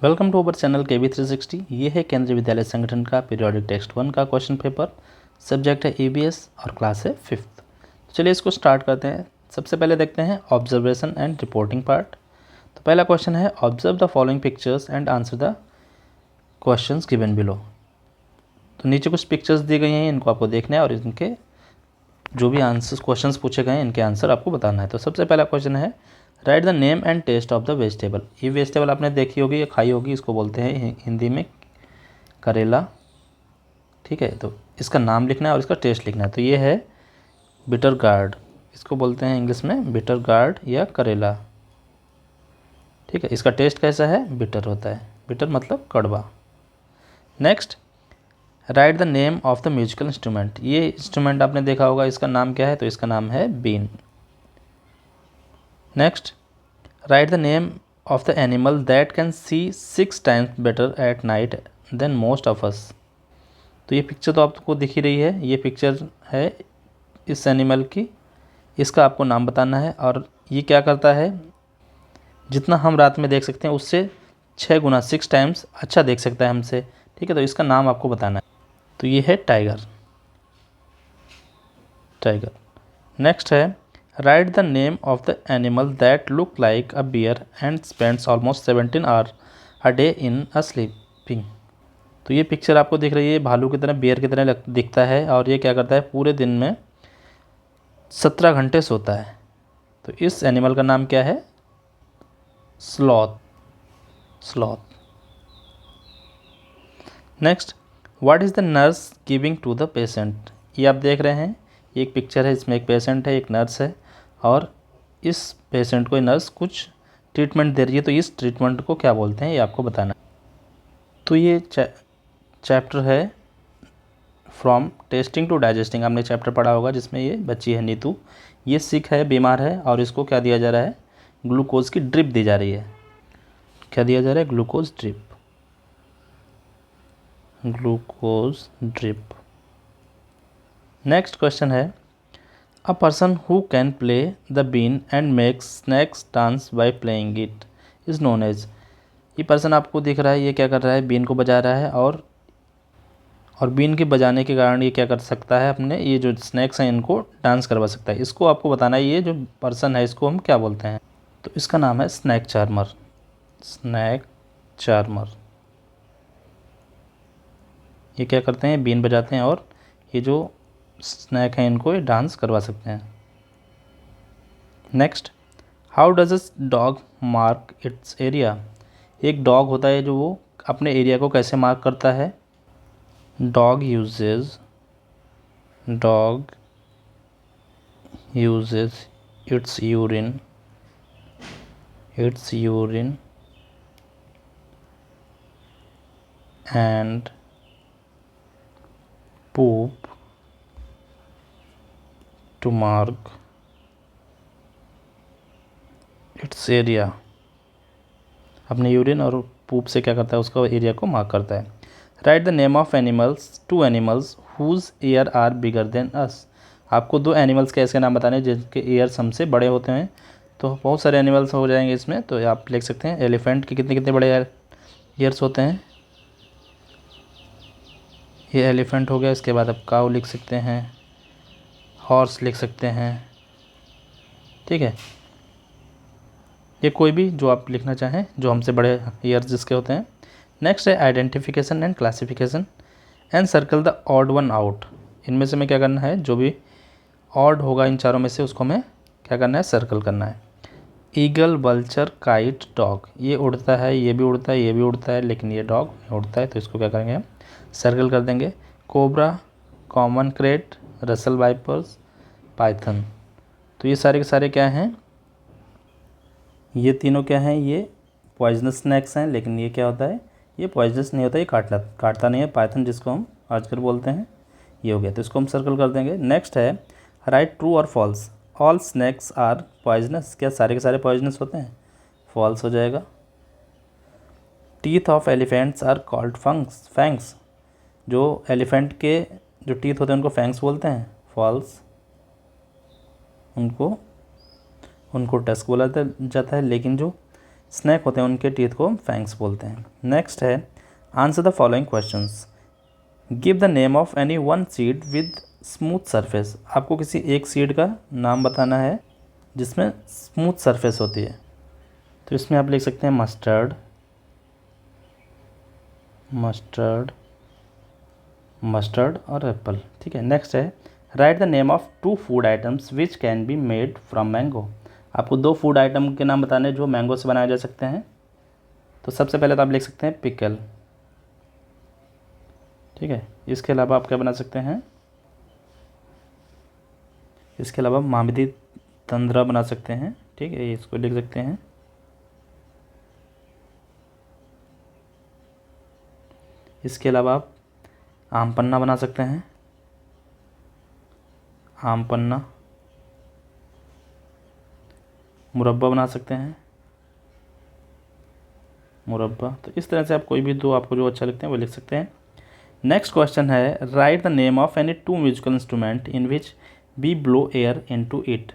Welcome to our channel KB360। ये है केंद्रीय विद्यालय संगठन का पीरियोडिक टेक्स्ट 1 का क्वेश्चन पेपर। सब्जेक्ट है EVS और क्लास है 5th। तो चलिए इसको स्टार्ट करते हैं। सबसे पहले देखते हैं ऑब्जर्वेशन एंड रिपोर्टिंग पार्ट। तो पहला क्वेश्चन है observe the following pictures and answer the questions given below. तो नीचे कुछ पिक्चर्स दी गई हैं, इनको आपको देखना है और इनके जो भी आंसर्स क्वेश्चंस पूछे गए हैं इनके आंसर आपको बताना है। तो सबसे पहला क्वेश्चन है write the name and test of the vegetable. ये वेजिटेबल आपने देखी होगी या खाई होगी, इसको बोलते हैं हिंदी में करेला। ठीक है, तो इसका नाम लिखना है और इसका टेस्ट लिखना है। तो ये है बिटर गार्ड, इसको बोलते हैं इंग्लिश में बिटर गार्ड या करेला। ठीक है, इसका टेस्ट कैसा है? बिटर होता है। बिटर मतलब कड़वा। Next write the name of the musical instrument. ये इंस्ट्रूमेंट आपने देखा होगा, इसका नाम क्या है? तो इसका नाम है bean. Next write the name of the animal that can see 6 times better at night than most of us. तो ये पिक्चर तो आपको दिख ही रही है, ये पिक्चर है इस एनिमल की। इसका आपको नाम बताना है और ये क्या करता है, जितना हम रात में देख सकते हैं उससे 6 गुना 6 टाइम्स अच्छा देख सकता है हमसे। ठीक है, तो इसका नाम आपको बताना है। तो ये है टाइगर। टाइगर। नेक्स्ट है write the name of the animal that look like a bear and spends almost 17 hour a day in a sleeping. तो ये पिक्चर आपको दिख रही है, भालू की तरह, बियर की तरह दिखता है और ये क्या करता है, पूरे दिन में 17 घंटे सोता है। तो इस एनिमल का नाम क्या है? Sloth. Sloth. Next what is the nurse giving to the patient. ये आप देख रहे हैं, एक पिक्चर है, इसमें एक पेशेंट है, एक नर्स है और इस पेशेंट को नर्स कुछ ट्रीटमेंट दे रही है। तो इस ट्रीटमेंट को क्या बोलते हैं ये आपको बताना है। तो ये चैप्टर है फ्रॉम टेस्टिंग टू डाइजेस्टिंग। आपने चैप्टर पढ़ा होगा जिसमें ये बच्ची है नीतू, ये सिक है, बीमार है और इसको क्या दिया जा रहा है? ग्लूकोज की ड्रिप दी जा रही है। क्या दिया जा रहा है? Glucose drip. Glucose drip. Next question है a person who can play the been and makes snakes dance by playing it is known as. ये पर्सन आपको दिख रहा है, ये क्या कर रहा है? बीन को बजा रहा है और बीन के बजाने के कारण ये क्या कर सकता है, अपने ये जो स्नैक्स हैं इनको डांस करवा सकता है। इसको आपको बताना है, ये जो पर्सन है इसको हम क्या बोलते हैं? तो इसका नाम है स्नैक चार्मर। Snack charmer. ये क्या करते हैं? बीन बजाते हैं और ये जो स्नैक हैं इनको ये डांस करवा सकते हैं। Next how does a dog mark it's area. एक डॉग होता है जो वो अपने एरिया को कैसे मार्क करता है? Dog uses its urine and poop to mark its area। अपने यूरिन और पूप से क्या करता है? उसका एरिया को मार्क करता है। Write the name of animals, 2 animals whose ear are bigger than us. आपको 2 एनिमल्स के ऐसे नाम बताने जिनके ईयर्स हमसे बड़े होते हैं। तो बहुत सारे एनिमल्स हो जाएंगे इसमें, तो आप लिख सकते हैं एलिफेंट के कितने कितने बड़े ईयर्स होते हैं। ये एलिफेंट हो गया। इसके बाद आप काऊ लिख सकते हैं, हॉर्स लिख सकते हैं। ठीक है, ये कोई भी जो आप लिखना चाहें जो हमसे बड़े ईयर्स जिसके होते हैं। नेक्स्ट है identification and classification and circle the odd one out. इनमें से हमें क्या करना है? जो भी ऑड होगा इन चारों में से उसको हमें क्या करना है? सर्कल करना है। Eagle, vulture, kite, dog. ये उड़ता है, ये भी उड़ता है, ये भी उड़ता है, लेकिन ये डॉग नहीं उड़ता है, तो इसको क्या करेंगे हम? सर्कल कर देंगे। Cobra, common krait, Russell vipers, python. तो ये सारे के सारे क्या हैं? ये तीनों क्या हैं? ये पॉइजनस स्नैक्स हैं, लेकिन ये क्या होता है? ये पॉइजनस नहीं होता, ये काटता नहीं है। पाइथन जिसको हम आजकल बोलते हैं, ये हो गया, तो इसको हम सर्कल कर देंगे। नेक्स्ट है राइट ट्रू और false. All snakes are poisonous. क्या सारे के सारे पॉइजनस होते हैं? फॉल्स हो जाएगा। Teeth of elephants are called fangs. जो एलिफेंट के जो टीथ होते हैं उनको फैंक्स बोलते हैं। फॉल्स। उनको टस्क बोला जाता है, लेकिन जो स्नैक होते हैं उनके टीथ को हम फैंग्स बोलते हैं। नेक्स्ट है answer the following questions. Give the name of any one seed with smooth surface. आपको किसी एक सीड का नाम बताना है जिसमें स्मूथ सरफेस होती है। तो इसमें आप लिख सकते हैं मस्टर्ड, मस्टर्ड, मस्टर्ड और एप्पल। ठीक है। नेक्स्ट है write the name of 2 food items which can be made from mango. आपको 2 फूड आइटम के नाम बताने जो मैंगो से बनाए जा सकते हैं। तो सबसे पहले तो आप लिख सकते हैं पिकल। ठीक है। इसके अलावा आप क्या बना सकते हैं, इसके अलावा मामिदी तंद्रा बना सकते हैं। ठीक है, इसको लिख सकते हैं। इसके अलावा आप आम पन्ना बना सकते हैं, आम पन्ना। मुरब्बा बना सकते हैं, मुरब्बा। तो इस तरह से आप कोई भी 2 आपको जो अच्छा लगते हैं वो लिख सकते हैं। नेक्स्ट क्वेश्चन है write the name of any 2 musical instrument in which we blow air into it.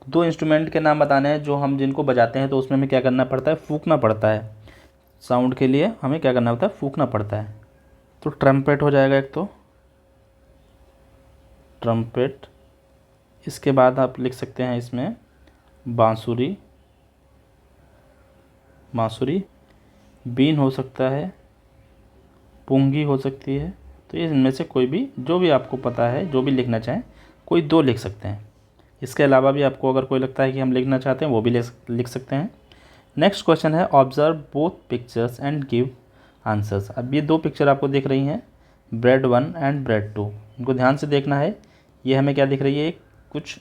2 instrument के नाम बताने हैं जो हम जिनको बजाते हैं तो उसमें हमें क्या करना पड़ता है, फूंकना पड़ता है। साउंड के लिए हमें क्या करना होता है, फूंकना पड़ता है। तो ट्रम्पेट हो जाएगा एक, तो ट्रम्पेट। इसके बाद आप लिख सकते हैं इसमें बांसुरी, बांसुरी। बीन हो सकता है, पुंगी हो सकती है। तो इनमें से कोई भी जो भी आपको पता है, जो भी लिखना चाहें, कोई 2 लिख सकते हैं। इसके अलावा भी आपको अगर कोई लगता है कि हम लिखना चाहते हैं वो भी लिख सकते हैं। नेक्स्ट क्वेश्चन है observe both pictures and give answers. अब ये 2 पिक्चर आपको दिख रही हैं, ब्रेड 1 एंड ब्रेड 2। इनको ध्यान से देखना है। ये हमें क्या दिख रही है, कुछ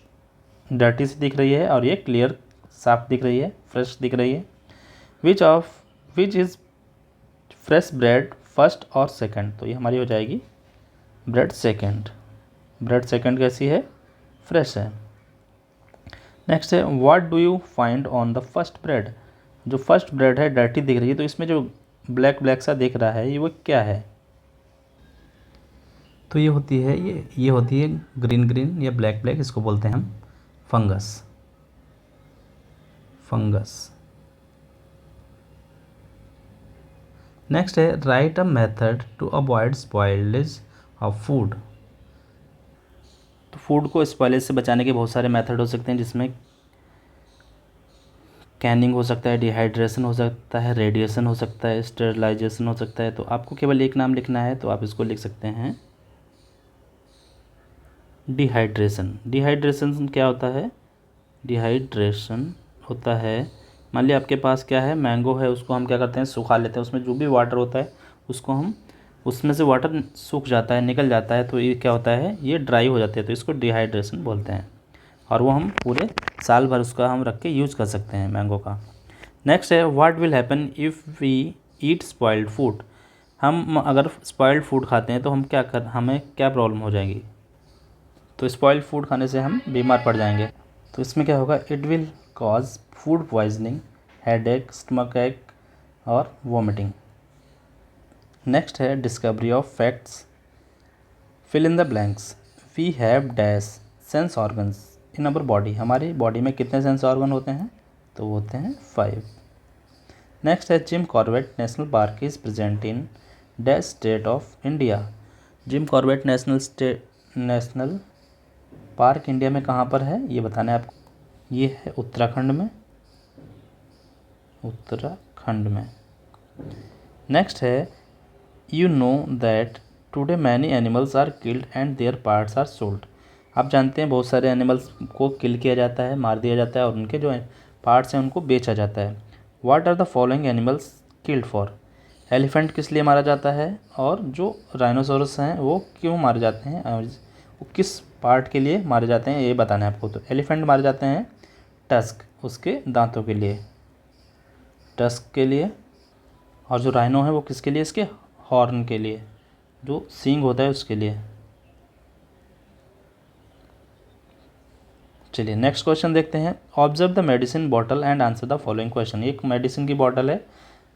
डर्टी सी दिख रही है और ये क्लियर साफ दिख रही है, फ्रेश दिख रही है। Which is fresh bread first और सेकंड। तो ये हमारी हो जाएगी ब्रेड सेकंड। ब्रेड सेकंड कैसी है, फ्रेश है। नेक्स्ट है what do you find on the first bread. जो फर्स्ट ब्रेड है डर्टी दिख रही है, तो इसमें जो ब्लैक ब्लैक सा दिख रहा है ये वो क्या है। तो ये होती है ये होती है ग्रीन ग्रीन या ब्लैक ब्लैक, इसको बोलते हैं हम फंगस, फंगस। नेक्स्ट है write a method to avoid spoilage of food. तो फूड को स्पॉइलेज से बचाने के बहुत सारे मेथड हो सकते हैं, जिसमें कैनिंग हो सकता है, डिहाइड्रेशन हो सकता है, रेडिएशन हो सकता है, स्टेरिलाइजेशन हो सकता है। तो आपको केवल एक नाम लिखना है, तो आप इसको लिख सकते हैं डिहाइड्रेशन। डिहाइड्रेशन क्या होता है, डिहाइड्रेशन होता है, मान लिया आपके पास क्या है, मैंगो है, उसको हम क्या करते हैं, सुखा लेते हैं। उसमें जो भी वाटर होता है उसको हम, उसमें से वाटर सूख जाता है, निकल जाता है, तो ये क्या होता है, ये ड्राई हो जाते हैं। तो इसको डिहाइड्रेशन बोलते हैं। और वो हम पूरे साल भर उसका हम रख के यूज़ कर सकते हैं मैंगो का। नेक्स्ट है what will happen if we eat spoiled food. हम अगर स्पॉइल्ड फूड खाते हैं तो हमें क्या प्रॉब्लम हो जाएगी। तो स्पॉइल्ड फूड खाने से हम बीमार पड़ जाएंगे। तो इसमें क्या होगा, it will cause food poisoning, headache, stomach ache और वॉमिटिंग। नेक्स्ट है discovery of facts. Fill in the blanks. We have dash sense organs in our body. हमारी बॉडी में कितने सेंस ऑर्गन होते हैं, तो वो होते हैं 5। नेक्स्ट है Jim Corbett national park is present in dash state of India. Jim Corbett national park India में कहाँ पर है, ये बताना है आपको। ये है उत्तराखंड में, उत्तराखंड में। नेक्स्ट है you know that today many animals are killed and their parts are sold. आप जानते हैं बहुत सारे एनिमल्स को किल किया जाता है, मार दिया जाता है और उनके जो पार्ट्स हैं उनको बेचा जाता है। What are the following animals killed for. Elephant किस लिए मारा जाता है और जो राइनोसोरस हैं वो क्यों मारे जाते हैं, वो किस पार्ट के लिए मारे जाते हैं, ये बताना है आपको। तो एलिफेंट मारे जाते हैं टस्क, उसके दांतों के लिए, टस्क के लिए। और जो राइनो है वो किसके लिए, इसके हॉर्न के लिए, जो सींग होता है उसके लिए। चलिए नेक्स्ट क्वेश्चन देखते हैं। Observe the medicine bottle and answer the following question. एक मेडिसिन की बॉटल है,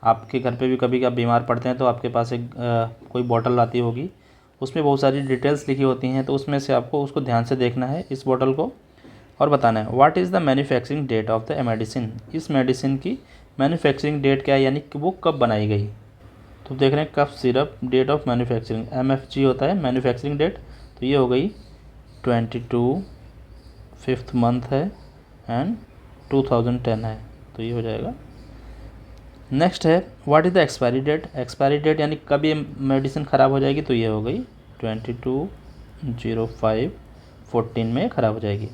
आपके घर पे भी कभी आप बीमार पड़ते हैं तो आपके पास एक कोई बॉटल आती होगी, उसमें बहुत सारी डिटेल्स लिखी होती हैं। तो उसमें से आपको उसको ध्यान से देखना है, इस बॉटल को, और बताना है what is the manufacturing date of the medicine. इस मेडिसिन की मैन्युफैक्चरिंग डेट क्या है, यानी कि वो कब बनाई गई। तो देख रहे हैं cough syrup date of manufacturing, MFG होता है मैन्युफैक्चरिंग डेट। तो ये हो गई 22 5th मंथ है एंड 2010 है, तो ये हो जाएगा। नेक्स्ट है what is the expiry date. Expiry date यानी कब ये मेडिसिन ख़राब हो जाएगी, तो ये हो गई 22/05/14 में ख़राब हो जाएगी।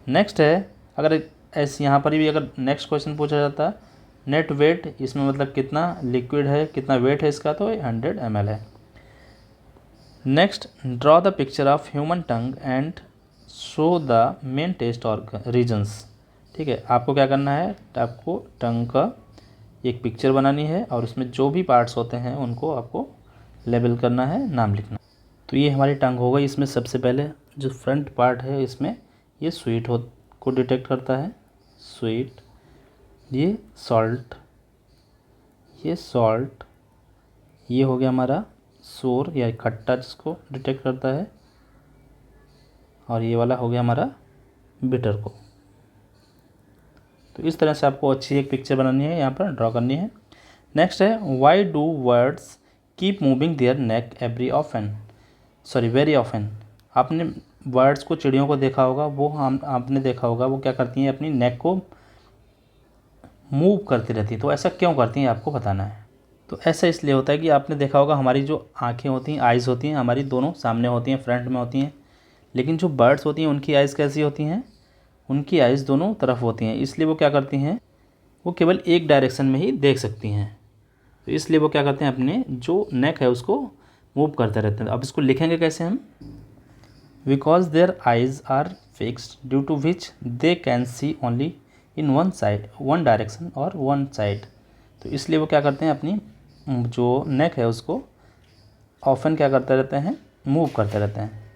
नेक्स्ट है अगर ऐसे यहाँ पर भी अगर नेक्स्ट क्वेश्चन पूछा जाता नेट वेट, इसमें मतलब कितना लिक्विड है, कितना वेट है इसका, तो 100 ml है। Next draw the picture of human tongue and show the main taste organ regions. ठीक है, आपको क्या करना है, आपको टंग का एक पिक्चर बनानी है और उसमें जो भी पार्ट्स होते हैं उनको आपको लेबल करना है, नाम लिखना। तो ये हमारी टंग हो गई। इसमें सबसे पहले जो फ्रंट पार्ट है इसमें ये स्वीट को डिटेक्ट करता है, स्वीट, ये सॉल्ट, ये सॉल्ट, ये हो गया हमारा सोर या खट्टा जिसको डिटेक्ट करता है, और ये वाला हो गया हमारा बिटर को। तो इस तरह से आपको अच्छी एक पिक्चर बनानी है, यहाँ पर ड्रॉ करनी है। नेक्स्ट है why do words keep moving their neck very often. आपने वर्ड्स को, चिड़ियों को देखा होगा, वो आपने देखा होगा वो क्या करती हैं, अपनी नेक को मूव करती रहती है। तो ऐसा क्यों करती हैं आपको बताना है। तो ऐसा इसलिए होता है कि आपने देखा होगा हमारी जो आँखें होती हैं, आइज़ होती हैं, हमारी दोनों सामने होती हैं, फ्रंट में होती हैं, लेकिन जो बर्ड्स होती हैं उनकी आइज़ कैसी होती हैं, उनकी आइज़ दोनों तरफ होती हैं। इसलिए वो क्या करती हैं, वो केवल एक डायरेक्शन में ही देख सकती हैं। तो इसलिए वो क्या करते हैं, अपने जो नेक है उसको मूव करते रहते हैं। अब इसको लिखेंगे कैसे हम, because their eyes are fixed due to which they can see only in one direction और वन साइड। तो इसलिए वो क्या करते हैं, अपनी जो नेक है उसको ऑफन क्या करते रहते हैं, मूव करते रहते हैं।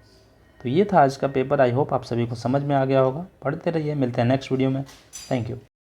तो ये था आज का पेपर। आई होप आप सभी को समझ में आ गया होगा। पढ़ते रहिए, मिलते हैं नेक्स्ट वीडियो में। Thank you.